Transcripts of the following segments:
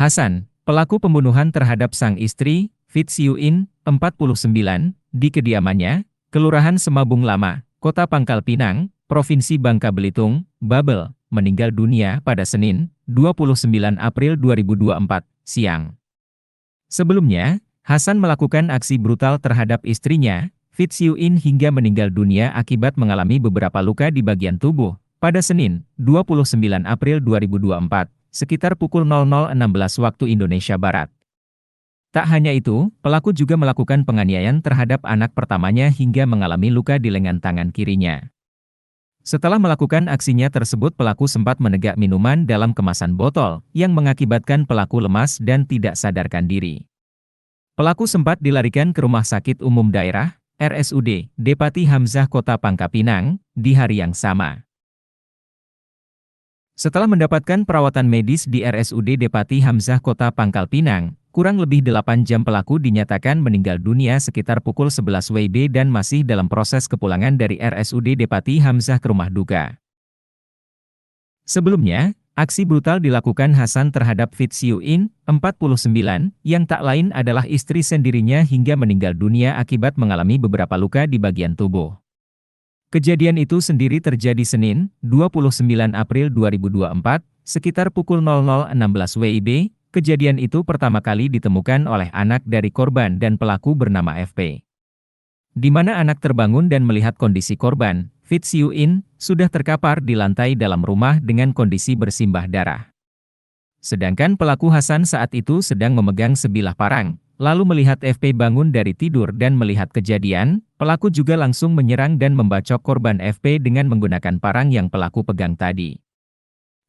Hasan, pelaku pembunuhan terhadap sang istri, Fit Siu In, 49, di kediamannya, Kelurahan Semabung Lama, Kota Pangkal Pinang, Provinsi Bangka Belitung, Babel, meninggal dunia pada Senin, 29 April 2024, siang. Sebelumnya, Hasan melakukan aksi brutal terhadap istrinya, Fit Siu In hingga meninggal dunia akibat mengalami beberapa luka di bagian tubuh, pada Senin, 29 April 2024. Sekitar pukul 00.16 waktu Indonesia Barat. Tak hanya itu, pelaku juga melakukan penganiayaan terhadap anak pertamanya hingga mengalami luka di lengan tangan kirinya. Setelah melakukan aksinya tersebut, pelaku sempat menegak minuman dalam kemasan botol, yang mengakibatkan pelaku lemas dan tidak sadarkan diri. Pelaku sempat dilarikan ke Rumah Sakit Umum Daerah, RSUD, Depati Hamzah Kota Pangkal Pinang, di hari yang sama. Setelah mendapatkan perawatan medis di RSUD Depati Hamzah Kota Pangkal Pinang, kurang lebih 8 jam pelaku dinyatakan meninggal dunia sekitar pukul 11 WIB dan masih dalam proses kepulangan dari RSUD Depati Hamzah ke rumah duka. Sebelumnya, aksi brutal dilakukan Hasan terhadap Fit Siu In, 49, yang tak lain adalah istri sendirinya hingga meninggal dunia akibat mengalami beberapa luka di bagian tubuh. Kejadian itu sendiri terjadi Senin, 29 April 2024, sekitar pukul 00.16 WIB. Kejadian itu pertama kali ditemukan oleh anak dari korban dan pelaku bernama FP. Di mana anak terbangun dan melihat kondisi korban, Fit Siu In, sudah terkapar di lantai dalam rumah dengan kondisi bersimbah darah. Sedangkan pelaku Hasan saat itu sedang memegang sebilah parang. Lalu melihat FP bangun dari tidur dan melihat kejadian, pelaku juga langsung menyerang dan membacok korban FP dengan menggunakan parang yang pelaku pegang tadi.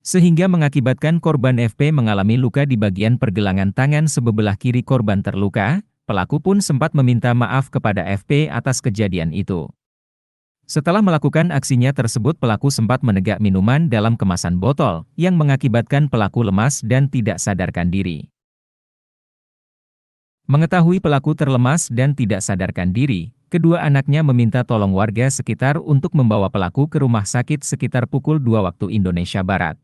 Sehingga mengakibatkan korban FP mengalami luka di bagian pergelangan tangan sebelah kiri. Korban terluka, pelaku pun sempat meminta maaf kepada FP atas kejadian itu. Setelah melakukan aksinya tersebut, pelaku sempat menegak minuman dalam kemasan botol, yang mengakibatkan pelaku lemas dan tidak sadarkan diri. Mengetahui pelaku terlemas dan tidak sadarkan diri, kedua anaknya meminta tolong warga sekitar untuk membawa pelaku ke rumah sakit sekitar pukul 2 waktu Indonesia Barat.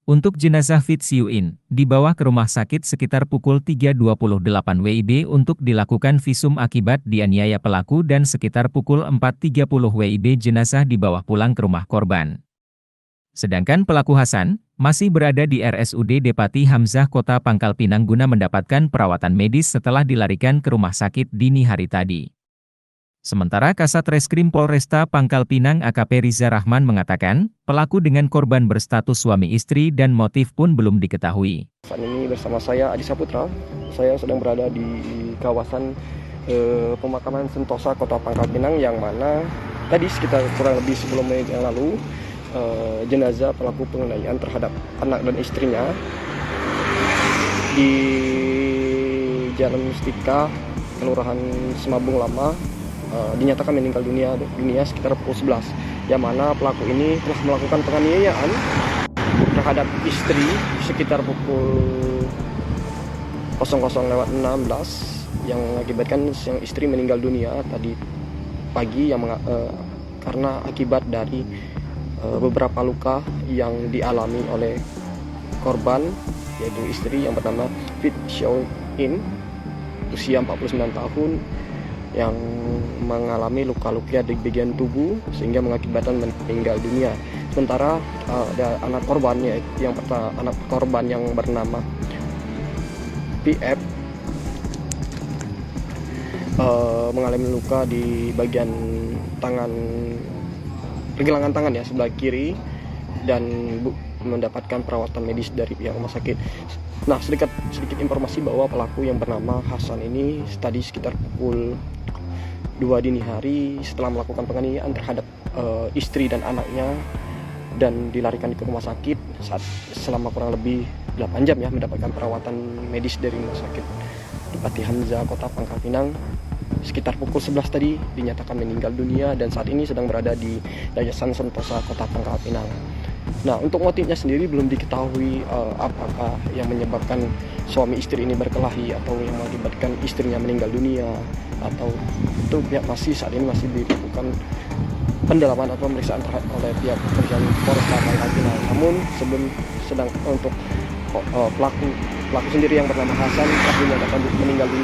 Untuk jenazah Fit Siu In, dibawa ke rumah sakit sekitar pukul 3.28 WIB untuk dilakukan visum akibat dianiaya pelaku dan sekitar pukul 4.30 WIB jenazah dibawa pulang ke rumah korban. Sedangkan pelaku Hasan masih berada di RSUD Depati Hamzah Kota Pangkal Pinang guna mendapatkan perawatan medis setelah dilarikan ke rumah sakit dini hari tadi. Sementara Kasat Reskrim Polresta Pangkal Pinang AKP Riza Rahman mengatakan, pelaku dengan korban berstatus suami istri dan motif pun belum diketahui. Saat ini bersama saya Adi Saputra, saya sedang berada di kawasan pemakaman Sentosa Kota Pangkal Pinang yang mana tadi sekitar kurang lebih 10 menit yang lalu jenazah pelaku penganiayaan terhadap anak dan istrinya di Jalan Mustika, Kelurahan Semabung Lama, dinyatakan meninggal dunia sekitar pukul 11, yang mana pelaku ini telah melakukan penganiayaan terhadap istri sekitar pukul 00.16 yang mengakibatkan sang istri meninggal dunia tadi pagi karena akibat dari beberapa luka yang dialami oleh korban, yaitu istri yang bernama Fit Siu In, usia 49 tahun, yang mengalami luka-luka di bagian tubuh sehingga mengakibatkan meninggal dunia. Sementara ada anak korban yang bernama PF mengalami luka di bagian tangan, pergelangan tangan ya, sebelah kiri, dan mendapatkan perawatan medis dari pihak rumah sakit. Nah, sedikit informasi bahwa pelaku yang bernama Hasan ini tadi sekitar pukul 2 dini hari setelah melakukan penganiayaan terhadap istri dan anaknya dan dilarikan ke rumah sakit selama kurang lebih 8 jam ya, mendapatkan perawatan medis dari rumah sakit Depati Hamzah Kota Pangkal Pinang. Sekitar pukul 11 tadi dinyatakan meninggal dunia dan saat ini sedang berada di Yayasan Sentosa Kota Pangkal Pinang. Nah, untuk motifnya sendiri belum diketahui apakah yang menyebabkan suami istri ini berkelahi atau yang mengakibatkan istrinya meninggal dunia, atau itu saat ini masih dilakukan pendalaman atau pemeriksaan oleh pihak kepolisian Polresta Pangkal Pinang. Namun untuk pelaku Pelaku sendiri yang bernama Hasan telah dinyatakan meninggal dunia